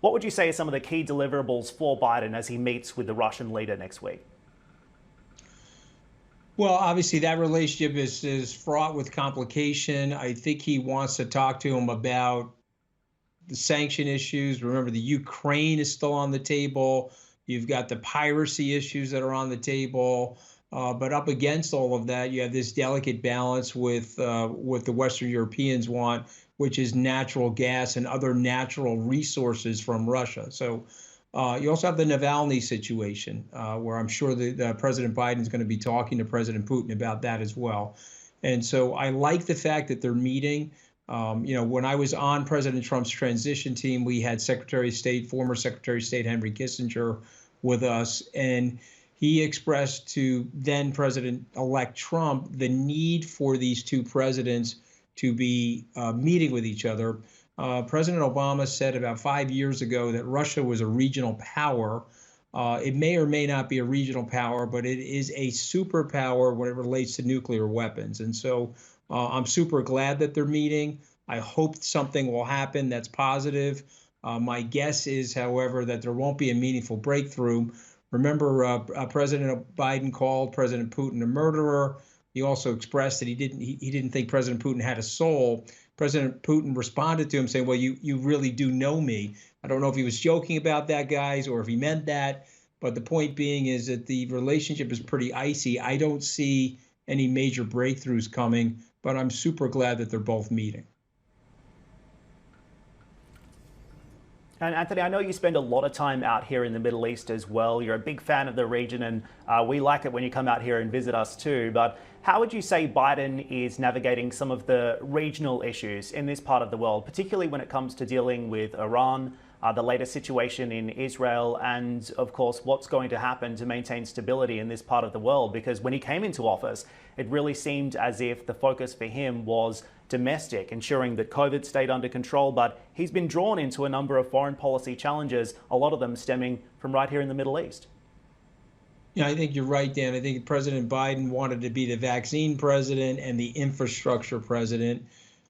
What would you say are some of the key deliverables for Biden as he meets with the Russian leader next week? Well, obviously, that relationship is fraught with complication. I think he wants to talk to him about the sanction issues. Remember, the Ukraine is still on the table. You've got the piracy issues that are on the table. But up against all of that, you have this delicate balance with what the Western Europeans want, which is natural gas and other natural resources from Russia. So you also have the Navalny situation, where I'm sure that President Biden is going to be talking to President Putin about that as well. And so I like the fact that they're meeting. When I was on President Trump's transition team, we had former Secretary of State Henry Kissinger with us, and he expressed to then President-elect Trump the need for these two presidents to be meeting with each other. President Obama said about 5 years ago that Russia was a regional power. It may or may not be a regional power, but it is a superpower when it relates to nuclear weapons. And so I'm super glad that they're meeting. I hope something will happen that's positive. My guess is, however, that there won't be a meaningful breakthrough. Remember, President Biden called President Putin a murderer. He also expressed that he didn't think President Putin had a soul. President Putin responded to him saying, "Well, you really do know me." I don't know if he was joking about that, guys, or if he meant that. But the point being is that the relationship is pretty icy. I don't see any major breakthroughs coming, but I'm super glad that they're both meeting. And Anthony, I know you spend a lot of time out here in the Middle East as well. You're a big fan of the region, and we like it when you come out here and visit us too. But how would you say Biden is navigating some of the regional issues in this part of the world, particularly when it comes to dealing with Iran, the latest situation in Israel, and of course, what's going to happen to maintain stability in this part of the world? Because when he came into office, it really seemed as if the focus for him was domestic, ensuring that COVID stayed under control. But he's been drawn into a number of foreign policy challenges, a lot of them stemming from right here in the Middle East. Yeah, I think you're right, Dan. I think President Biden wanted to be the vaccine president and the infrastructure president.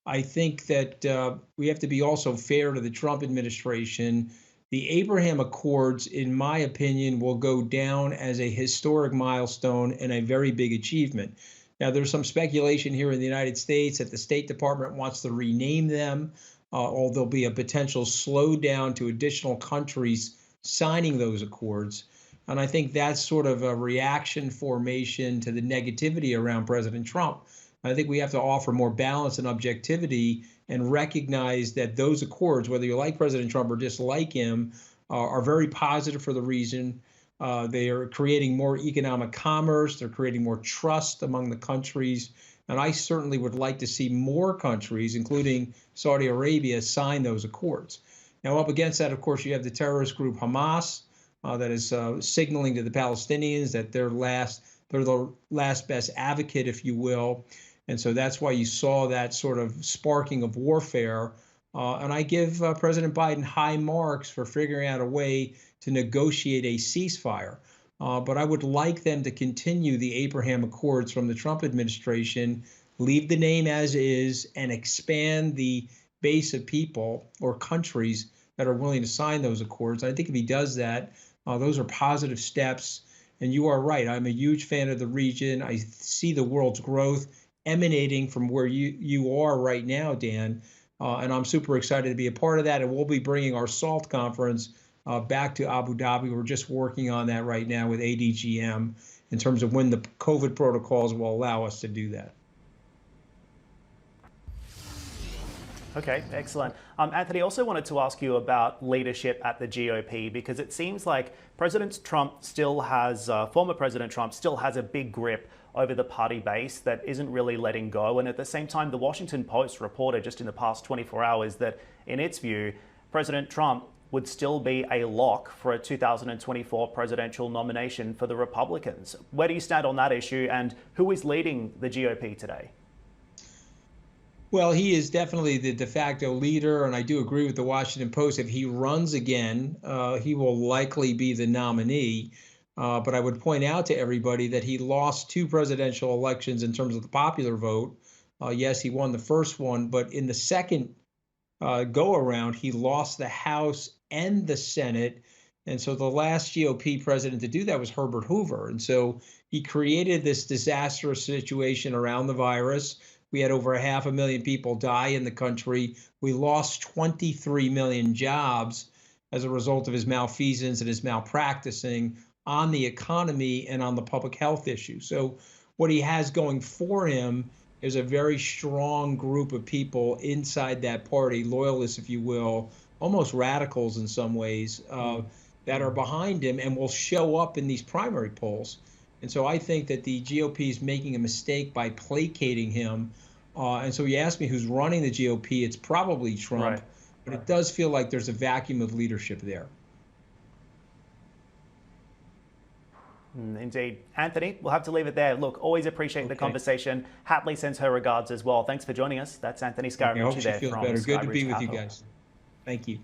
I think that we have to be also fair to the Trump administration. The Abraham Accords, in my opinion, will go down as a historic milestone and a very big achievement. Now, there's some speculation here in the United States that the State Department wants to rename them, or there'll be a potential slowdown to additional countries signing those accords. And I think that's sort of a reaction formation to the negativity around President Trump. I think we have to offer more balance and objectivity and recognize that those accords, whether you like President Trump or dislike him, are very positive for the region. They are creating more economic commerce. They're creating more trust among the countries. And I certainly would like to see more countries, including Saudi Arabia, sign those accords. Now, up against that, of course, you have the terrorist group Hamas that is signaling to the Palestinians that they're the last best advocate, if you will. And so that's why you saw that sort of sparking of warfare. And I give President Biden high marks for figuring out a way to negotiate a ceasefire. But I would like them to continue the Abraham Accords from the Trump administration, leave the name as is, and expand the base of people or countries that are willing to sign those accords. I think if he does that, those are positive steps. And you are right. I'm a huge fan of the region. I see the world's growth emanating from where you are right now, Dan. And I'm super excited to be a part of that. And we'll be bringing our SALT conference back to Abu Dhabi. We're just working on that right now with ADGM in terms of when the COVID protocols will allow us to do that. Okay, excellent. Anthony, I also wanted to ask you about leadership at the GOP, because it seems like former President Trump still has a big grip over the party base that isn't really letting go. And at the same time, the Washington Post reported just in the past 24 hours that, in its view, President Trump would still be a lock for a 2024 presidential nomination for the Republicans. Where do you stand on that issue, and who is leading the GOP today? Well, he is definitely the de facto leader, and I do agree with the Washington Post. If he runs again, he will likely be the nominee. But I would point out to everybody that he lost two presidential elections in terms of the popular vote. Yes, he won the first one, but in the second go around, he lost the House and the Senate. And so the last GOP president to do that was Herbert Hoover. And so he created this disastrous situation around the virus. We had over 500,000 people die in the country. We lost 23 million jobs as a result of his malfeasance and his malpracticing on the economy and on the public health issue. So what he has going for him is a very strong group of people inside that party, loyalists, if you will, almost radicals in some ways, that are behind him and will show up in these primary polls. And so I think that the GOP is making a mistake by placating him. And so you ask me who's running the GOP, it's probably Trump, Right. but it does feel like there's a vacuum of leadership there. Indeed. Anthony, we'll have to leave it there. Look, always appreciate the conversation. Hatley sends her regards as well. Thanks for joining us. That's Anthony Scaramucci I hope she there feels from better. Good to be Skybridge with you Capital. guys. Thank you.